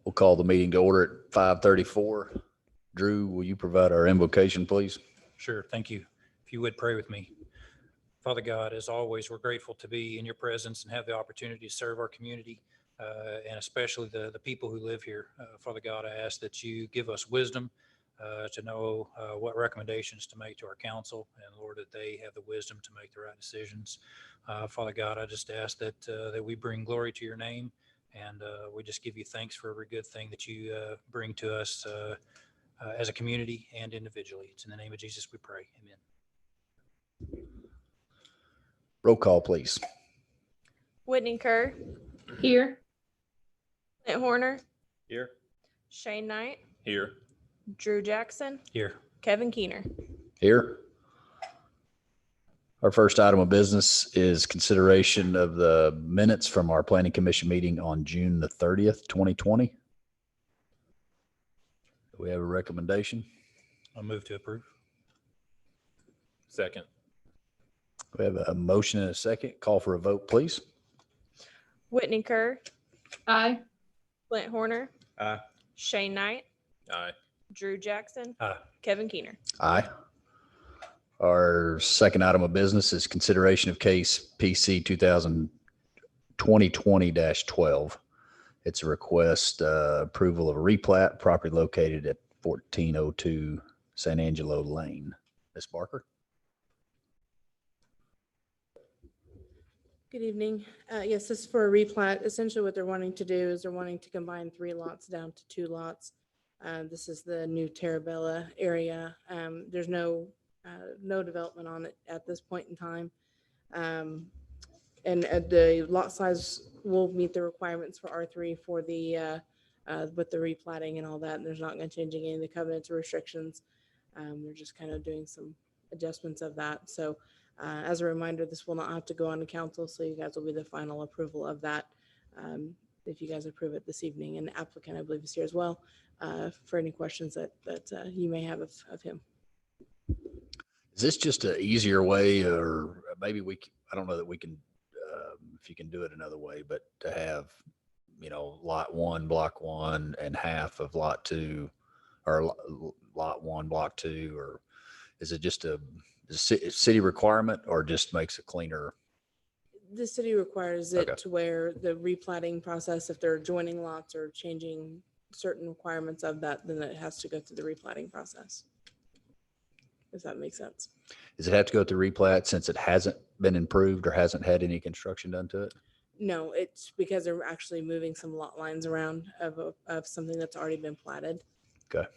We'll call the meeting to order at 5:34. Drew, will you provide our invocation, please? Sure. Thank you. If you would pray with me. Father God, as always, we're grateful to be in your presence and have the opportunity to serve our community, and especially the people who live here. Father God, I ask that you give us wisdom to know what recommendations to make to our council, and Lord, that they have the wisdom to make the right decisions. Father God, I just ask that we bring glory to your name, and we just give you thanks for every good thing that you bring to us as a community and individually. It's in the name of Jesus we pray. Amen. Roll call, please. Whitney Kerr, Here. Clint Horner, Here. Shane Knight, Here. Drew Jackson, Here. Kevin Keener. Here. Our first item of business is consideration of the minutes from our planning commission meeting on June the 30th, 2020. Do we have a recommendation? I'll move to approve. Second. We have a motion and a second. Call for a vote, please. Whitney Kerr, Aye. Clint Horner, Aye. Shane Knight, Aye. Drew Jackson, Aye. Kevin Keener. Aye. Our second item of business is consideration of case PC 2020-12. It's a request approval of a replat property located at 1402 San Angelo Lane. Ms. Barker? Good evening. Yes, this is for a replat. Essentially what they're wanting to do is they're wanting to combine 3 lots down to 2 lots. This is the new Terabella area. There's no development on it at this point in time. And the lot size will meet the requirements for R3 for the with the replatting and all that. And there's not going to change any of the covenants or restrictions. They're just kind of doing some adjustments of that. So as a reminder, this will not have to go on to council, so you guys will be the final approval of that if you guys approve it this evening. And the applicant, I believe, is here as well for any questions that you may have of him. Is this just an easier way, or maybe I don't know that we can, if you can do it another way, but to have, lot 1, block 1 and half of lot 2, or lot 1, block 2, or is it just a city requirement, or just makes it cleaner? The city requires it Okay. to where the replatting process, if they're joining lots or changing certain requirements of that, then it has to go through the replatting process. Does that make sense? Does it have to go through replat since it hasn't been improved or hasn't had any construction done to it? No, it's because they're actually moving some lot lines around of something that's already been platted. Okay.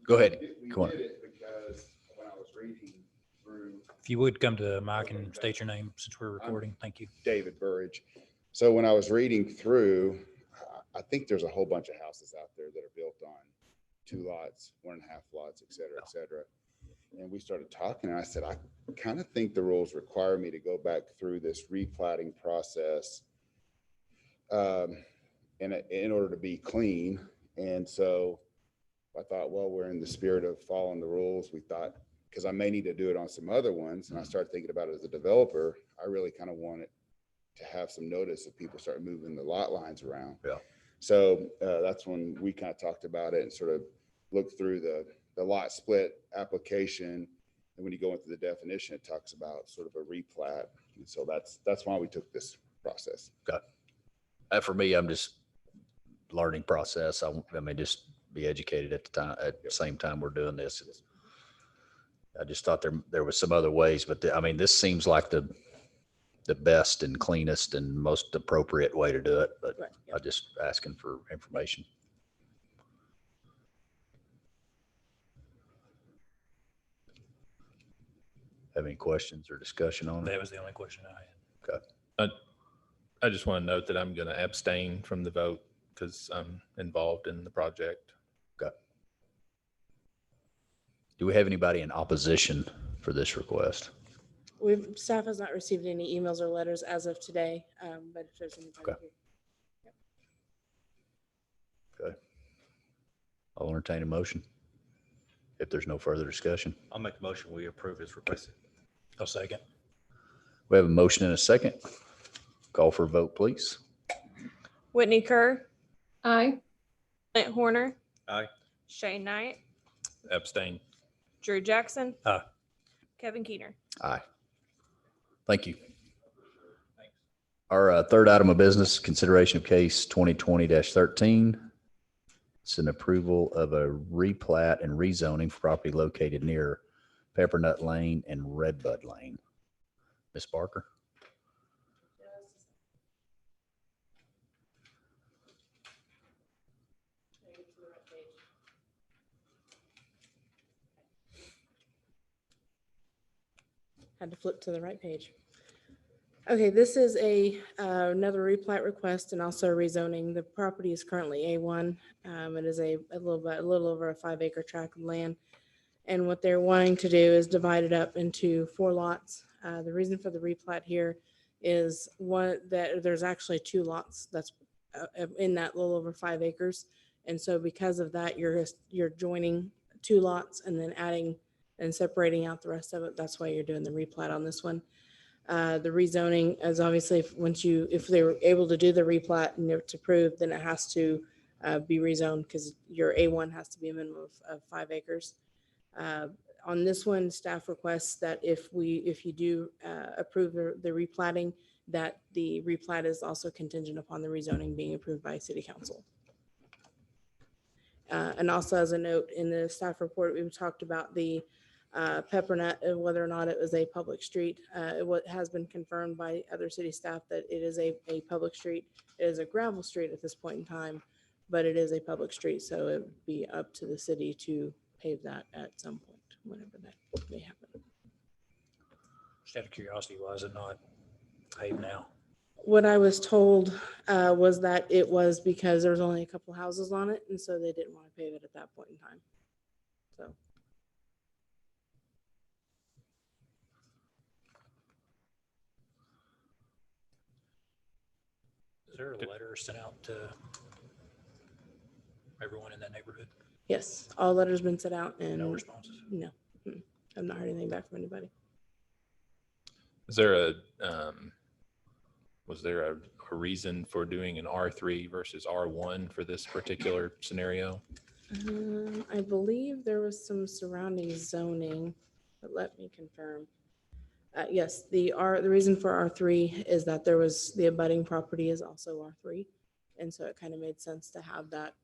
Go ahead. Go on. We did it because when I was reading through If you would come to the mic and state your name since we're recording. Thank you. David Burridge. So when I was reading through, I think there's a whole bunch of houses out there that are built on 2 lots, 1.5 lots, et cetera, et cetera. And we started talking and I said, I kind of think the rules require me to go back through this replatting process in order to be clean. And so I thought, well, we're in the spirit of following the rules. We thought, because I may need to do it on some other ones. And I started thinking about it as a developer. I really kind of wanted to have some notice if people start moving the lot lines around. Yeah. So that's when we kind of talked about it and sort of looked through the lot split application. And when you go into the definition, it talks about sort of a replat. And so that's why we took this process. For me, I'm just learning process. I may just be educated at the same time we're doing this. I just thought there was some other ways, but this seems like the best and cleanest and most appropriate way to do it, but Right. I'm just asking for information. Have any questions or discussion on That it? was the only question I had. I just want to note that I'm going to abstain from the vote because I'm involved in the project. Okay. Do we have anybody in opposition for this request? Staff has not received any emails or letters as of today, but if there's anybody Okay. here. Okay. I'll entertain a motion if there's no further discussion. I'll make a motion. We approve as requested. I'll second. We have a motion and a second. Call for a vote, please. Whitney Kerr, Aye. Clint Horner. Aye. Shane Knight, Abstain. Drew Jackson. Aye. Kevin Keener. Aye. Thank you. Our third item of business, consideration of case 2020-13. It's an approval of a replat and rezoning for property located near Peppernut Lane and Redbud Lane. Ms. Barker? Had to flip to the right page. Okay, this is another replat request and also rezoning. The property is currently A1. It is a little over a 5-acre tract of land. And what they're wanting to do is divide it up into 4 lots. The reason for the replat here is that there's actually 2 lots that's in that little over 5 acres. And so because of that, you're joining 2 lots and then adding and separating out the rest of it. That's why you're doing the replat on this one. The rezoning is obviously if they were able to do the replat and it's approved, then it has to be rezoned because your A1 has to be a minimum of 5 acres. On this one, staff requests that if you do approve the replatting, that the replat is also contingent upon the rezoning being approved by city council. And also as a note in the staff report, we've talked about the Peppernut, whether or not it was a public street. What has been confirmed by other city staff that it is a public street. It is a gravel street at this point in time, but it is a public street. So it would be up to the city to pave that at some point, whenever that may happen. Just out of curiosity, why is it not paved now? What I was told was that it was because there was only a couple houses on it. And so they didn't want to pave it at that point in time. So. Is there a letter sent out to everyone in that neighborhood? Yes, all letters been sent out and No responses? no, I've not heard anything back from anybody. Is there was there a reason for doing an R3 versus R1 for this particular scenario? I believe there was some surrounding zoning, but let me confirm. Yes, the reason for R3 is that there was the abutting property is also R3. And so it kind of made sense to have that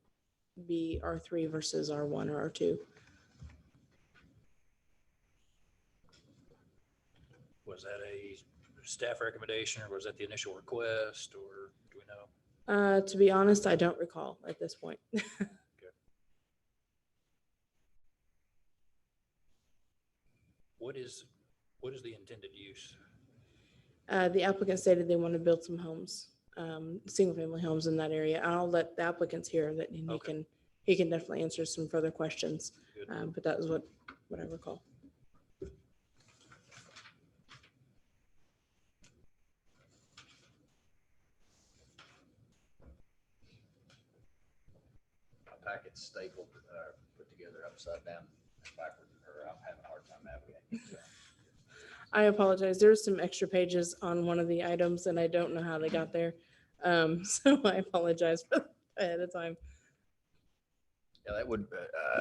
be R3 versus R1 or R2. Was that a staff recommendation or was that the initial request or do we know? To be honest, I don't recall at this point. What is the intended use? The applicant stated they want to build some homes, single family homes in that area. I'll let the applicants hear that and Okay. he can definitely answer some further questions. Good. But that is what I recall. My packet's stapled, put together upside down and backward, or I'm having a hard time navigating. So. I apologize. There's some extra pages on one of the items and I don't know how they got there. So I apologize for that ahead of time. Yeah, that would,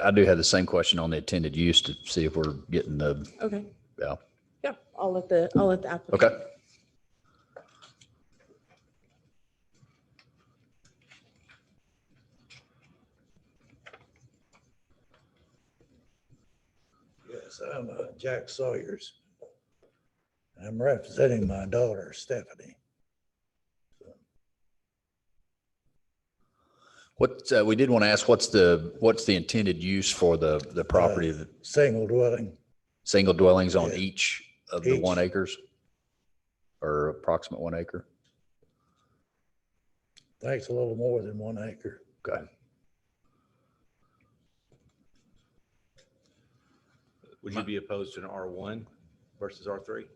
I do have the same question on the intended use to see if we're getting the, Okay. yeah. Yeah, I'll let the applicant. Okay. Yes, I'm Jack Sawyers. I'm representing my daughter Stephanie. We did want to ask, what's the intended use for the property, the Single dwelling. single dwellings on Yeah. each of the 1 Each. acres? Or approximate 1 acre? Thanks, a little more than 1 acre. Okay. Would you be opposed to an R1 versus R3?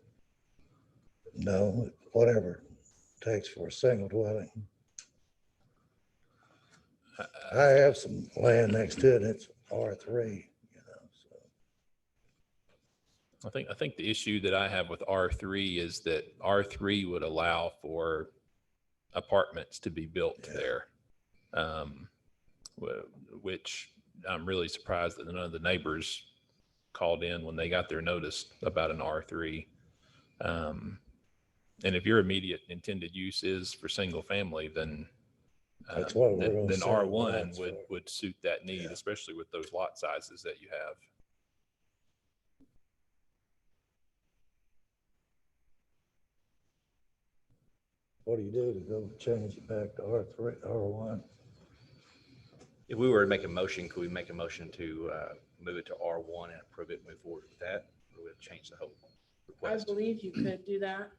No, whatever it takes for a single dwelling. I have some land next to it. It's R3, you know, so. I think the issue that I have with R3 is that R3 would allow for apartments to be built there. Which I'm really surprised that none of the neighbors called in when they got their notice about an R3. And if your immediate intended use is for single family, then That's what we're gonna then sell R1 lots would, for. would suit that need, Yeah. especially with those lot sizes that you have. What do you do to go change it back to R3, R1? If we were to make a motion, could we make a motion to move it to R1 and approve it, move forward with that? Or would we have to change the whole I request? believe you could do that.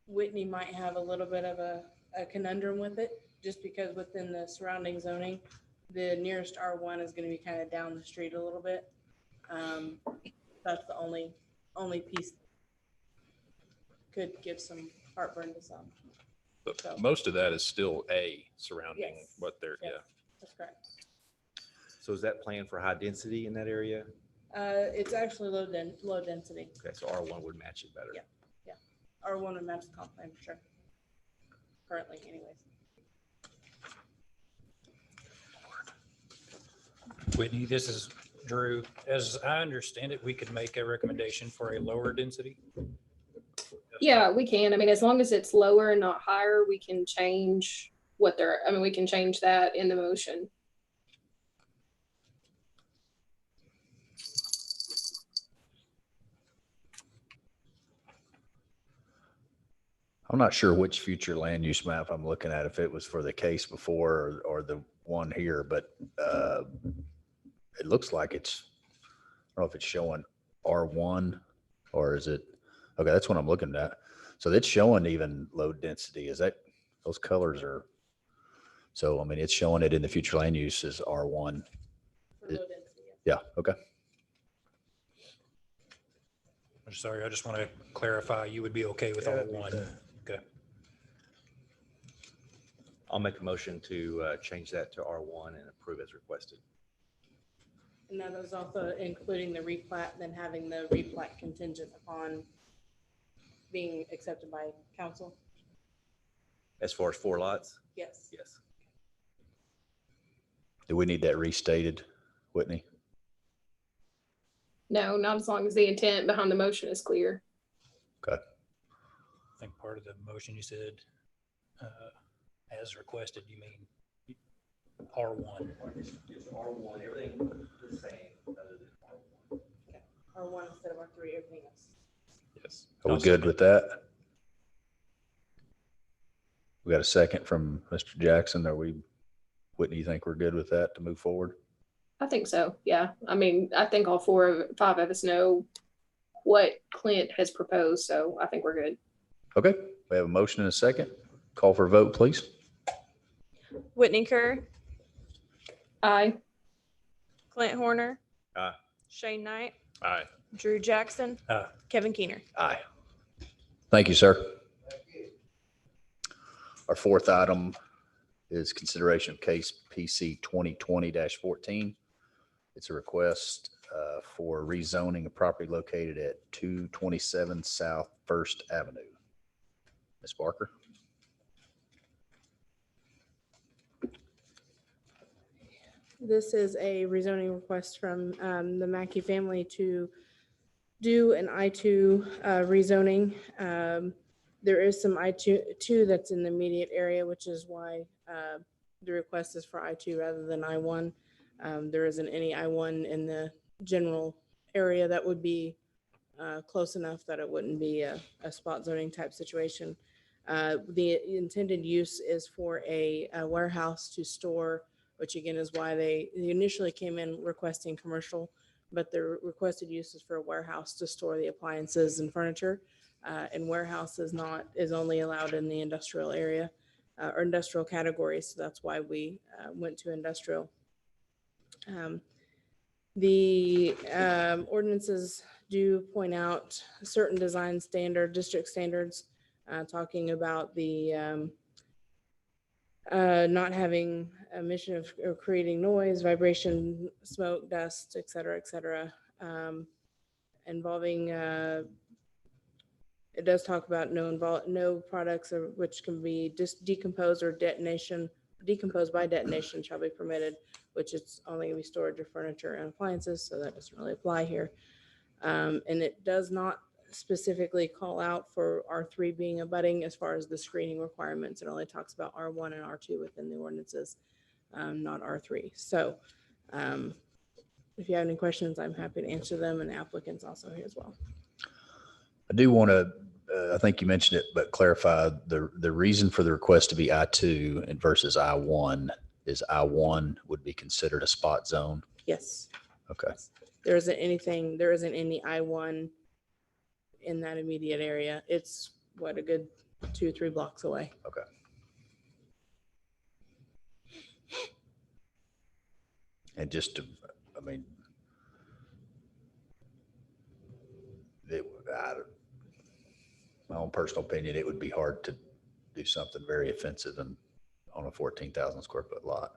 Whitney might have a little bit of a conundrum with it, just because within the surrounding zoning, the nearest R1 is gonna be kind of down the street a little bit. That's the only piece could give some heartburn to some. So- But most of that is still A surrounding Yes. what they're, Yes. yeah. That's correct. So is that planned for high density in that area? It's actually low density. Okay, so R1 would match it better. Yeah. R1 would match the comp plan for sure. Currently anyways. Whitney, this is Drew. As I understand it, we could make a recommendation for a lower density. Yeah, we can. I mean, as long as it's lower and not higher, we can change we can change that in the motion. I'm not sure which future land use map I'm looking at, if it was for the case before or the one here, but it looks like it's, I don't know if it's showing R1 or is it, okay, that's what I'm looking at. So it's showing even low density. Is that, those colors are, so I mean, it's showing it in the future land use as R1. For low density, yes. Yeah, okay. I'm sorry, I just want to clarify, you would be okay with all one. Okay. I'll make a motion to change that to R1 and approve as requested. And that is also including the replat, then having the replat contingent upon being accepted by council. As far as 4 lots? Yes. Yes. Do we need that restated, Whitney? No, not as long as the intent behind the motion is clear. I think part of the motion you said, as requested, you mean R1. Just R1, everything the same other than R1. R1 instead of R3, everything else. Yes. Are we good with that? We got a second from Mr. Jackson. Are we, Whitney, you think we're good with that to move forward? I think so. Yeah. I mean, I think all 5 of us know what Clint has proposed, so I think we're good. Okay, we have a motion and a second. Call for a vote, please. Whitney Kerr, Aye. Clint Horner. Aye. Shane Knight, Aye. Drew Jackson, Aye. Kevin Keener. Aye. Thank you, sir. Our fourth item is consideration of case PC 2020-14. It's a request for rezoning a property located at 227 South First Avenue. Ms. Barker? This is a rezoning request from the Mackey family to do an I-2 rezoning. There is some I-2 that's in the immediate area, which is why the request is for I-2 rather than I-1. There isn't any I-1 in the general area that would be close enough that it wouldn't be a spot zoning type situation. The intended use is for a warehouse to store, which again is why they initially came in requesting commercial, but the requested use is for a warehouse to store the appliances and furniture. And warehouse is only allowed in the industrial area or industrial category. So that's why we went to industrial. The ordinances do point out certain design district standards, talking about the not having emission of or creating noise, vibration, smoke, dust, et cetera, involving It does talk about no products which can be decomposed or decomposed by detonation shall be permitted, which is only gonna be storage of furniture and appliances, so that doesn't really apply here. And it does not specifically call out for R3 being abutting as far as the screening requirements. It only talks about R1 and R2 within the ordinances, not R3. So if you have any questions, I'm happy to answer them, and the applicant's also here as well. I do want to, I think you mentioned it, but clarify the reason for the request to be I-2 and versus I-1 is I-1 would be considered a spot zone. Yes. Okay. There isn't any I-1 in that immediate area. It's what, a good 2-3 blocks away. Okay. And just to, I mean, my own personal opinion, it would be hard to do something very offensive on a 14,000 square foot lot.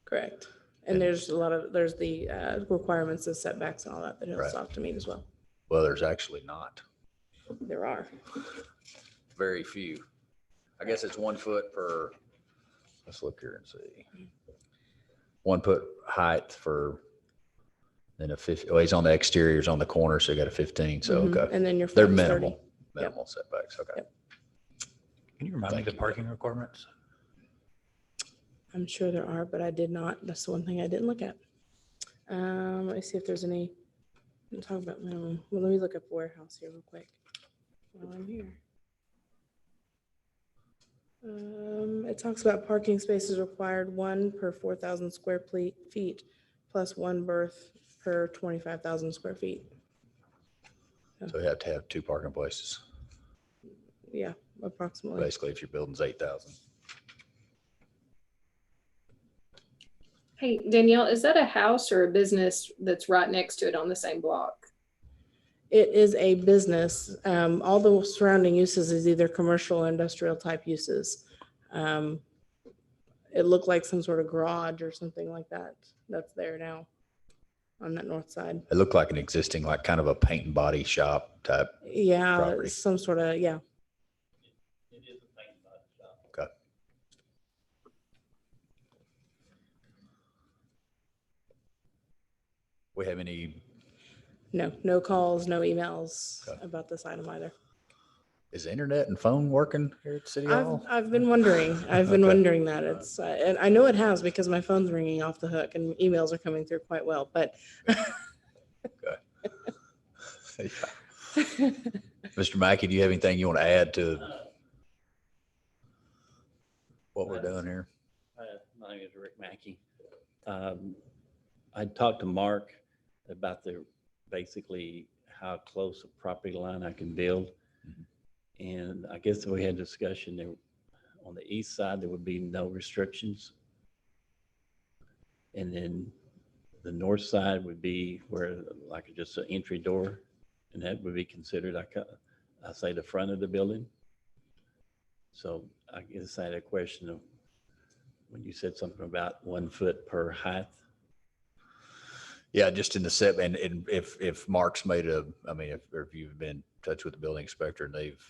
Correct. And there's the requirements of setbacks and all that that he'll Right. have to meet as well. Well, there's actually not. There are. Very few. I guess it's 1 foot per, let's look here and see. 1 foot height for, then a 50, oh, he's on the exteriors on the corner, so you got a 15, so, Mhm. okay. And then your They're front's 30. minimal setbacks, okay. Yep. Can you remind me of the parking requirements? I'm sure there are, but I did not. That's the one thing I didn't look at. Let me see if there's any. We'll talk about minimum. Well, let me look up warehouse here real quick while I'm here. It talks about parking spaces required, 1 per 4,000 square feet, plus 1 berth per 25,000 square feet. So you have to have 2 parking places, Yeah, approximately. basically, if your building's 8,000. Hey, Danielle, is that a house or a business that's right next to it on the same block? It is a business. All the surrounding uses is either commercial or industrial type uses. It looked like some sort of garage or something like that. That's there now on that north side. It looked like an existing, like kind of a paint and body shop type. Yeah, Property. some sort of, yeah. Okay. We have any, No calls, no emails Okay. about this item either. is internet and phone working here at City Hall? I've been wondering. I've been Okay. wondering that. It's, and I know it has because my phone's ringing off the hook and emails are coming through quite well, but Mr. Mackey, do you have anything you want to add to what we're doing here? My name is Rick Mackey. I talked to Mark about basically how close a property line I can build. And I guess we had discussion there on the east side, there would be no restrictions. And then the north side would be where like just an entry door, and that would be considered, I say the front of the building. So I guess I had a question of when you said something about 1 foot per height. Yeah, just in the set, and if Mark's made I mean, if you've been in touch with the building inspector and they've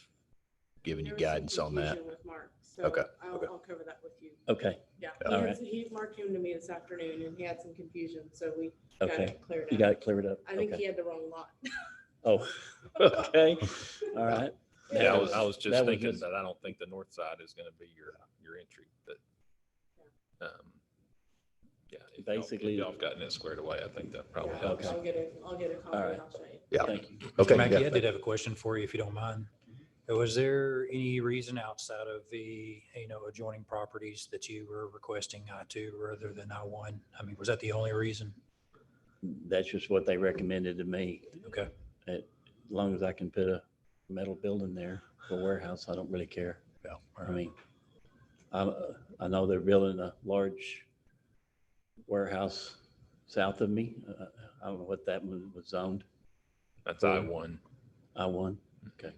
given you There was some guidance on that. confusion with Mark, so Okay, I'll okay. cover that with you. Okay, Yeah, All right. Mark came to me this afternoon and he had some confusion, so we got okay. it cleared You up. got it cleared up? I think Okay. he had the wrong lot. Oh, okay. All right. Yeah, I was just that was thinking just- that I don't think the north side is going to be your entry, but yeah. if y'all- Basically- if y'all have gotten it squared away, I think that probably Yeah, helps. I'll get a copy All right. and I'll show you. Yeah. Thank you. Okay. Mr. Mackey, yeah. I did have a question for you, if you don't mind. Was there any reason outside of the, adjoining properties that you were requesting I-2 rather than I-1? I mean, was that the only reason? That's just what they recommended to me. Okay. As long as I can put a metal building there for warehouse, I don't really care. Yeah, all I right. mean, I know they're building a large warehouse south of me. I don't know what that was zoned. That's I-1. I-1. Okay.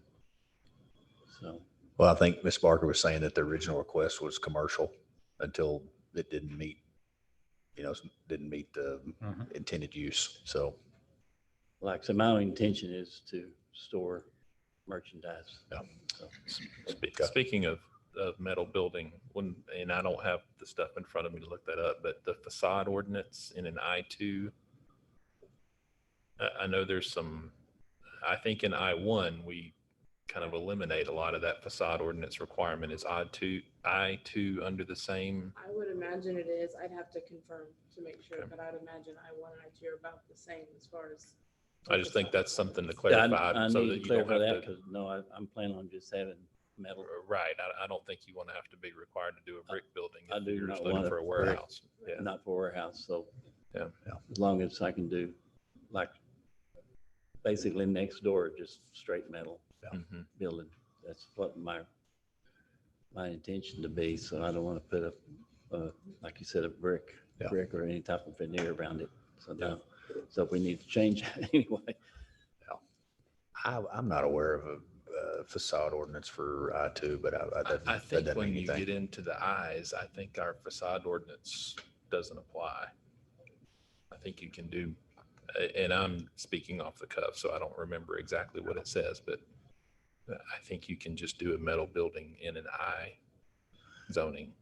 So, Well, I think Ms. Barker was saying that the original request was commercial until it didn't meet the Mhm. intended use. So, like, so my only intention is to store merchandise. Yeah. So, Speaking of metal building, and I don't have the stuff in front of me to look that up, but the facade ordinance in an I2, I know there's some, I think in I1, we kind of eliminate a lot of that facade ordinance requirement. Is I2 under the same? I would imagine it is. I'd have to confirm to make sure, Okay. but I'd imagine I1 and I2 are about the same as far as. I just think that's something to Yeah, clarify I so need that to you don't clarify have that to. because no, I'm planning on just having metal. Right. I don't think you want to have to be required to do a brick building I if do you're not just looking want for a a brick. warehouse. Yeah. Not for warehouse, so. Yeah. Yeah. As long as I can do like basically next door, just straight metal Mhm. building. That's what my intention to be, so I don't want to put up, like you said, a brick or any type of veneer around it. So no, so if we need to change that anyway. I'm not aware of a facade ordinance for I2, but I that think doesn't when mean you anything. get into the eyes, I think our facade ordinance doesn't apply. I think you can do, and I'm speaking off the cuff, so I don't remember exactly what it says, but I think you can just do a metal building in an I zoning.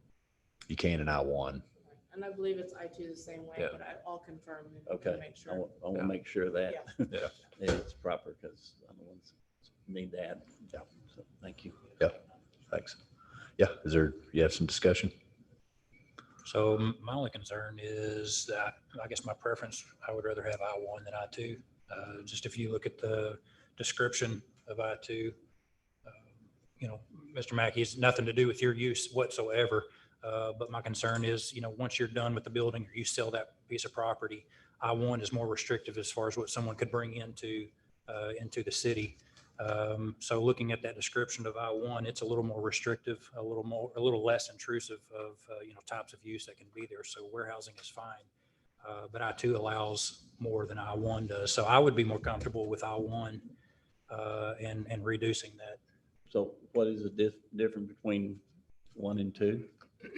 You can in I1. And I believe it's I2 the same way, Yeah. but I'll confirm and Okay, make I sure. want to make sure that Yeah. that it's proper because other ones need that. Yeah. So thank you. Thanks. Yeah, you have some discussion? So my only concern is that, I guess my preference, I would rather have I1 than I2. Just if you look at the description of I2, Mr. Mackey, it's nothing to do with your use whatsoever. But my concern is, once you're done with the building or you sell that piece of property, I1 is more restrictive as far as what someone could bring into the city. So looking at that description of I1, it's a little more restrictive, a little less intrusive of, types of use that can be there. So warehousing is fine. But I2 allows more than I1 does. So I would be more comfortable with I1 and reducing that. So what is the difference between 1 and 2?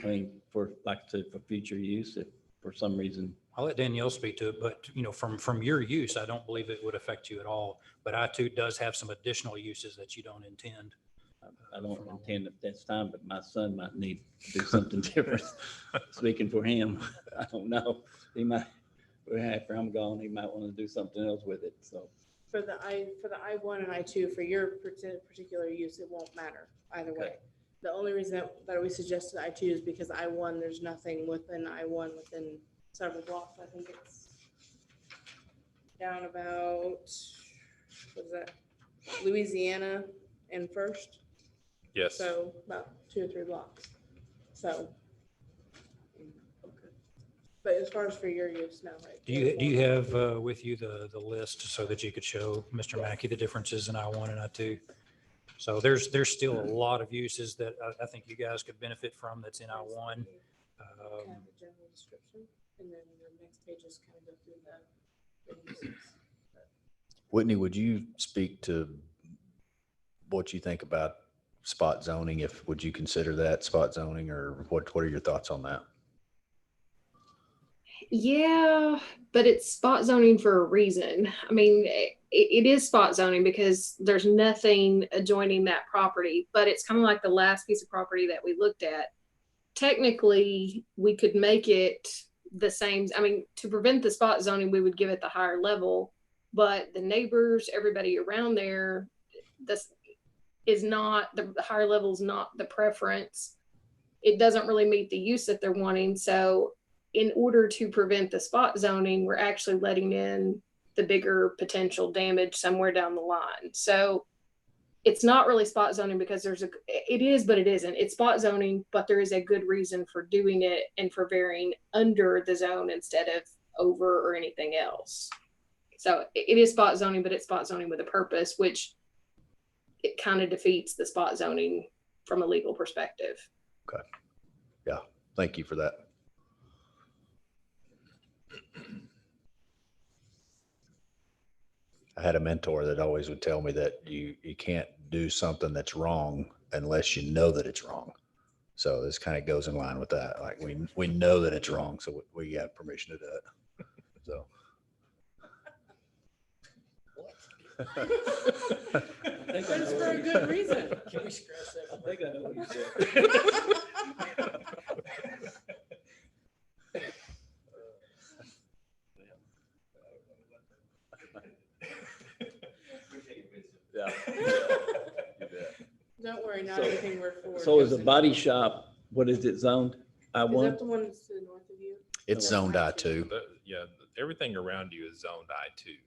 I mean, for like I said, for future use, if for some reason. I'll let Danielle speak to it, but from your use, I don't believe it would affect you at all. But I2 does have some additional uses that you don't intend. I don't intend at this time, but my son might need to do something different. Speaking for him, I don't know. He might, after I'm gone, he might want to do something else with it. So For the I1 and I2, for your particular use, it won't matter either way. Okay. The only reason that we suggested I2 is because I1, there's nothing within I1 within several blocks. I think it's down about, what is that? Louisiana and First. Yes. So about 2 or 3 blocks. So. But as far as for your use, no. Do you have with you the list so that you could show Mr. Mackey the differences in I1 and I2? So there's still a lot of uses that I think you guys could benefit from that's in I1. Kind of a general description, and then the next pages kind of go through the uses. Whitney, would you speak to what you think about spot zoning? Would you consider that spot zoning, or what are your thoughts on that? Yeah, but it's spot zoning for a reason. I mean, it is spot zoning because there's nothing adjoining that property, but it's kind of like the last piece of property that we looked at. Technically, we could make it the same. I mean, to prevent the spot zoning, we would give it the higher level, but the neighbors, everybody around there, this is not, the higher level is not the preference. It doesn't really meet the use that they're wanting. So in order to prevent the spot zoning, we're actually letting in the bigger potential damage somewhere down the line. So it's not really spot zoning because it is, but it isn't. It's spot zoning, but there is a good reason for doing it and for varying under the zone instead of over or anything else. So it is spot zoning, but it's spot zoning with a purpose, which it kind of defeats the spot zoning from a legal perspective. Okay. Yeah. Thank you for that. I had a mentor that always would tell me that you can't do something that's wrong unless you know that it's wrong. So this kind of goes in line with that. Like we know that it's wrong, so we got permission to do it. So. I think I know good reason. Can we scratch that? I think I know what you said. Yeah. You bet. Don't worry, not So- anything we're for. So is a Justin. body shop, what is it zoned? I Is one? that the one that's to the north of you? It's zoned I-2. Yeah, everything around you is zoned I-2.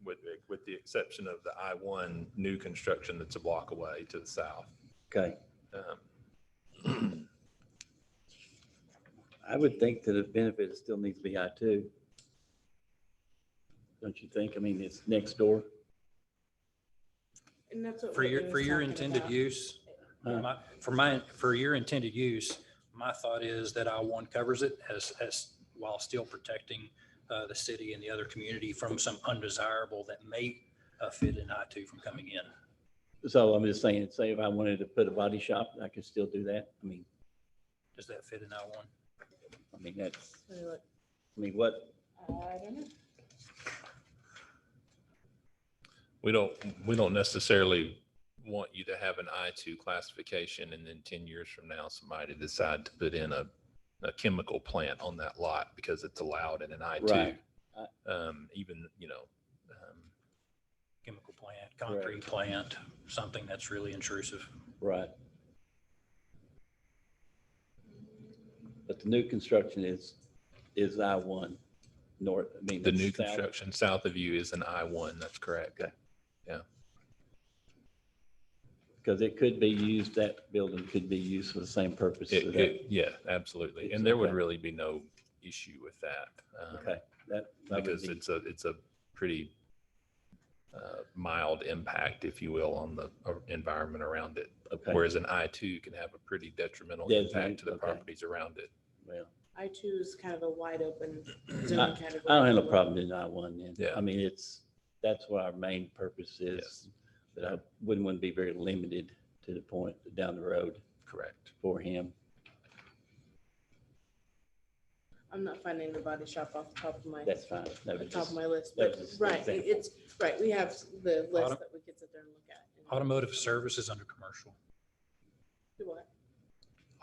With the exception of the I-1 new construction that's a block away to the south. Okay. Um, I would think that the benefit still needs to be I-2. Don't you think? I mean, it's next door. And that's what For Whitney your, was talking intended about. use, Huh? for your intended use, my thought is that I-1 covers it as while still protecting the city and the other community from some undesirable that may fit in I-2 from coming in. So I'm just saying, say if I wanted to put a body shop, I could still do that. Does that fit in I-1? I mean, that's, Let me look. I mean, what, I don't know. we don't necessarily want you to have an I-2 classification and then 10 years from now, somebody decide to put in a chemical plant on that lot because it's allowed in an I-2. Right. Even, Chemical plant, concrete plant, something that's really intrusive. right. But the new construction is I-1 north, I mean. the that's new south. construction south of you is an I-1. That's correct. Okay. Because it could be used, that building could be used for the same purpose. as that. Yeah, absolutely. It's And there would okay. really be no issue with that. Okay, that would Because be- it's a pretty mild impact, if you will, on the environment around it. Okay. Whereas an I-2 can have a pretty detrimental Yes, impact to the okay. properties around it. Well, I-2 is kind of a wide open I zoning category. I don't have no problem in I-1 then. Yeah. I mean, that's what our main purpose is. Yes. But I wouldn't want to be very limited to the point down the road Correct. for him. I'm not finding the body shop off the top of my, That's fine. That the was top just- of my list, that but was just an right, example. it's, right, we have the list Auto- that we could sit there and look at. and- Automotive service is under commercial. Do what?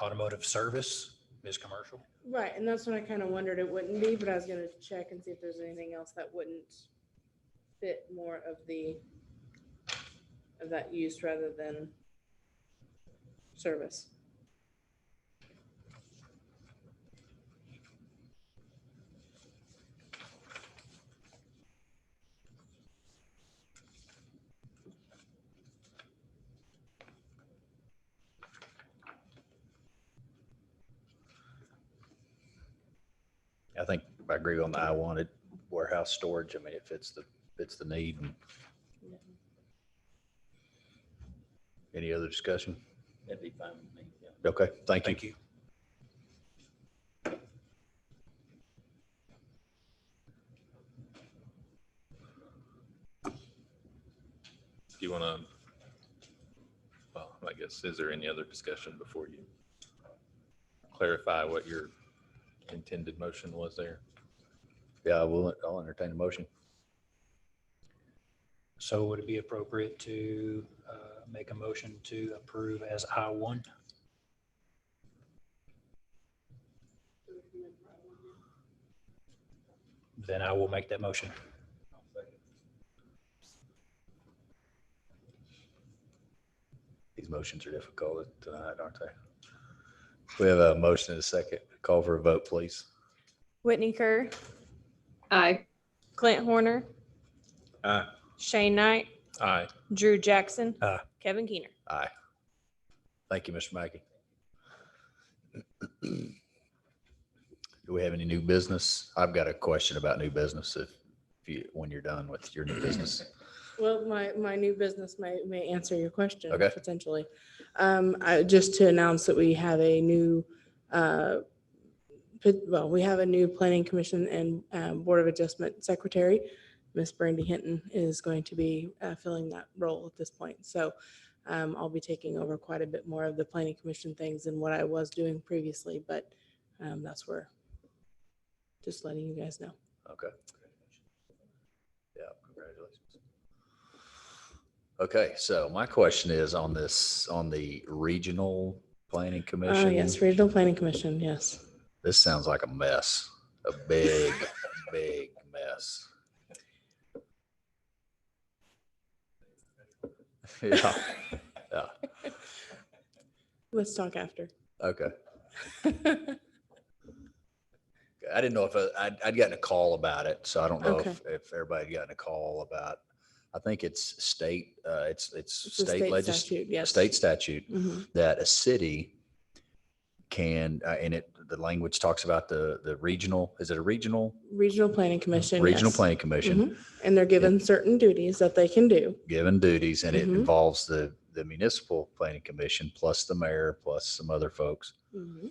Automotive service is commercial. Right, and that's what I kind of wondered it wouldn't be, but I was gonna check and see if there's anything else that wouldn't fit more of that use rather than service. I think I agree on the I-1, it warehouse storage. I mean, it fits the need. And any other discussion? That'd be fine with me. Yeah. Okay, thank you. Thank you. Do you want to, well, I guess, is there any other discussion before you clarify what your intended motion was there? Yeah, I'll entertain a motion. So would it be appropriate to make a motion to approve as I-1? Then I will make that motion. These motions are difficult tonight, aren't they? We have a motion and a second. Call for a vote, please. Whitney Kerr, Aye. Clint Horner, Aye. Shane Knight, Aye. Drew Jackson, Aye. Kevin Keener. Aye. Thank you, Mr. Mackey. Do we have any new business? I've got a question about new business when you're done with your new business. Well, my new business may answer your question Okay. potentially. Just to announce that we have a new, we have a new planning commission and board of adjustment secretary. Miss Brandy Hinton is going to be filling that role at this point. So I'll be taking over quite a bit more of the planning commission things than what I was doing previously, but that's where, just letting you guys know. Okay. Yeah, congratulations. Okay, so my question is on this, on the regional planning commission. Yes, Regional Planning Commission, yes. This sounds like a mess, a big, big mess. Yeah, yeah, Let's talk after. okay. I didn't know if I'd gotten a call about it, so I don't know if everybody had gotten a call about, I think it's state, it's a state state statute, yes. state statute Mhm. that a city can, and it, the language talks about the regional, is it a regional? Regional Planning Commission, Regional yes. Planning Commission, Mhm. And they're given certain duties that they can do. given duties, and it Mhm. involves the municipal planning commission plus the mayor plus some other folks. Mhm.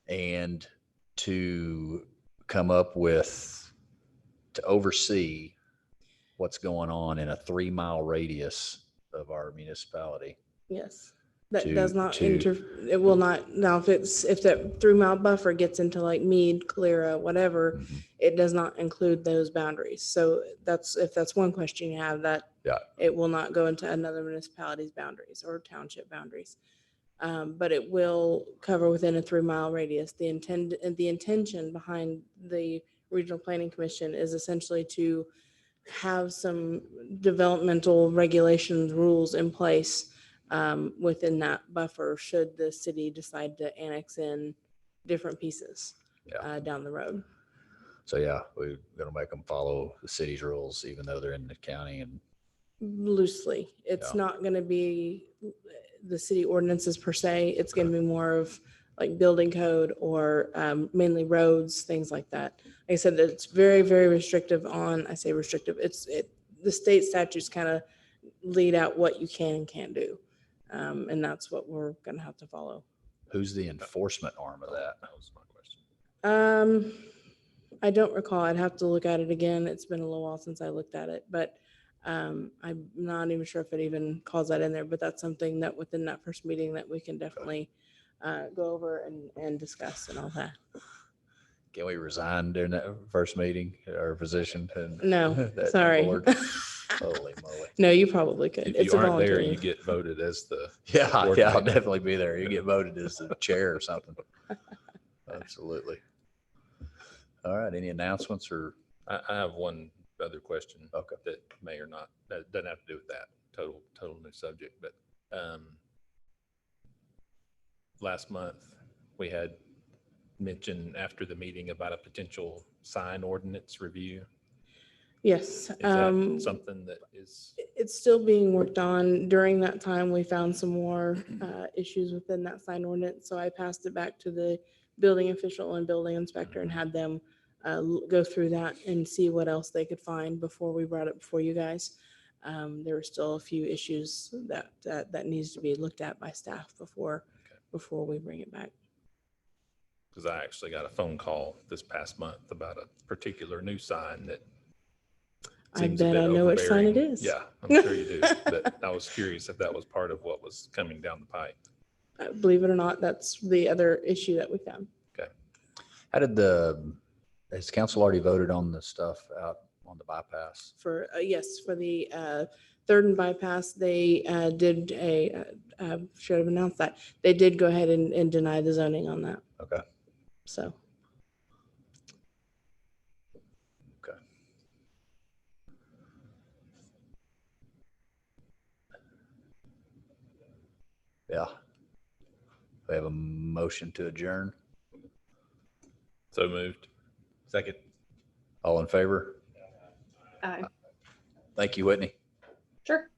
And to come up with, to oversee what's going on in a 3-mile radius of our municipality. Yes. That To- does not to- it will not, now if that 3-mile buffer gets into like Mead, Calera, whatever, Mhm. it does not include those boundaries. So if that's one question you have, that Yeah. it will not go into another municipality's boundaries or township boundaries. But it will cover within a 3-mile radius. The intention behind the Regional Planning Commission is essentially to have some developmental regulations, rules in place within that buffer, should the city decide to annex in different pieces down the road. So yeah, we're gonna make them follow the city's rules, even though they're in the county. And Loosely, it's Yeah. not going to be the city ordinances per se. It's going to be more of like building code or mainly roads, things like that. Like I said, it's very, very restrictive on, I say restrictive, the state statutes kind of lead out what you can and can't do. And that's what we're going to have to follow. who's the enforcement arm of that? That was my question. I don't recall. I'd have to look at it again. It's been a little while since I looked at it, but I'm not even sure if it even calls that in there, but that's something that within that first meeting that we can definitely go over and discuss and all that. Can we resign during that first meeting, our position? No, that sorry. board? Holy moly. No, you probably could. If It's you a aren't there, voluntary. you get voted as the, Yeah, Board yeah, I'll member. definitely be there. You get voted as the chair or something. Absolutely. All right, any announcements or, I have one other question. Okay. That may or not, that doesn't have to do with that, total new subject, but, last month, we had mentioned after the meeting about a potential sign ordinance review. Yes. Is that something that is, It's still being worked on. During that time, we found some more issues within that sign ordinance. So I passed it back to the building official and building inspector and had them go through that and see what else they could find before we brought it before you guys. There were still a few issues that needs to be looked at by staff before we bring it back. because I actually got a phone call this past month about a particular new sign that I seems a bet bit I know which sign it overbearing. is. Yeah, I'm sure you do. But I was curious if that was part of what was coming down the pipe. Believe it or not, that's the other issue that we found. how did has council already voted on the stuff out on the bypass? For yes, for the third and bypass, they did should have announced that they did go ahead and deny the zoning on that. Okay. So Okay. Yeah. We have a motion to adjourn. So moved. Second. All in favor? Thank you, Whitney. Sure.